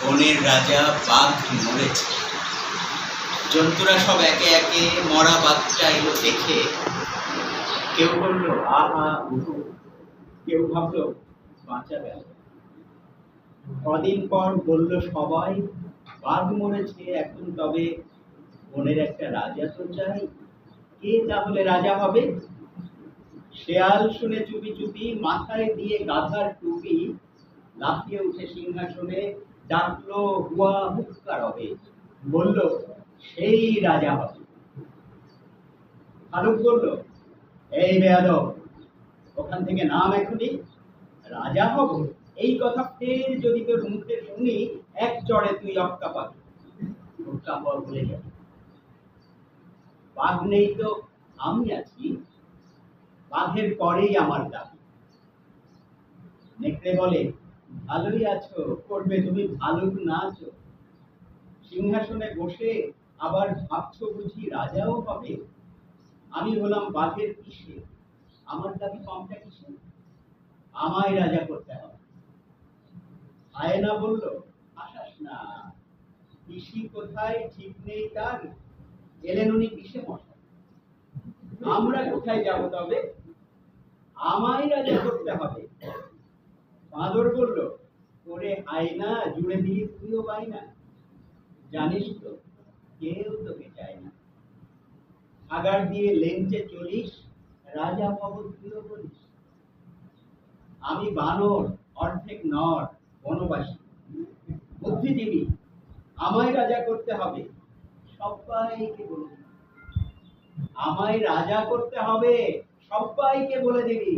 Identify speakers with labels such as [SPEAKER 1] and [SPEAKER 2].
[SPEAKER 1] বনের রাজা বাঘ মরেছে। জন্তুরা সব একে একে মরা বাঘটা এলো দেখে কেউ বলল আহা উহু, কেউ ভাবলো বাঁচা গেল। কদিন পর বলল সবাই বাঘ মরেছে, এখন তবে বনের একটা রাজা তো চাই। কে তাহলে রাজা হবে? শেয়াল শুনে চুপি চুপি মাথায় দিয়ে গাধার টুপি লাফিয়ে উঠে সিংহাসনে ডাকলো হুয়া হুক্কা রবে, বলল সেই রাজা হবে। ভালুক বলল এই বেয়াদব, ওখান থেকে নাম এখনই, রাজা হব এই কথা ফের যদি তোর মুখে শুনি এক চড়ে তুই অক্কা পাবি, হুক্কা পর ভুলে যাবি। বাঘ নেই তো আমি আছি, বাঘের পরেই আমার দাবি। নেকড়ে বলে ভালোই আছো, করবে তুমি ভালুক নাচো, সিংহাসনে বসে আবার ভাবছো বুঝি রাজাও হবে। আমি হলাম বাঘের কিসে, আমার দাবি কমটা কিসে, আমায় রাজা করতে হবে। আয়না বলল আসাস না, পিসি কোথায় ঠিক নেই তার, এলেন উনি পিসে মশাই, আমরা কোথায় যাব তবে, আমায় রাজা করতে হবে। বাঁদর বলল ওরে আয়না, জুড়ে দিয়ে তুইও পাই না, জানিস তো কেউ তোকে চায় না। আগার দিয়ে লেঞ্চে চলিস, রাজা হব তুইও বলিস। আমি বানর, অর্ধেক নর, বনবাসী, বুদ্ধিজীবী, আমায় রাজা করতে হবে, সবাইকে বলে দিবি। আমায় রাজা করতে হবে, সবাইকে বলে দিবি।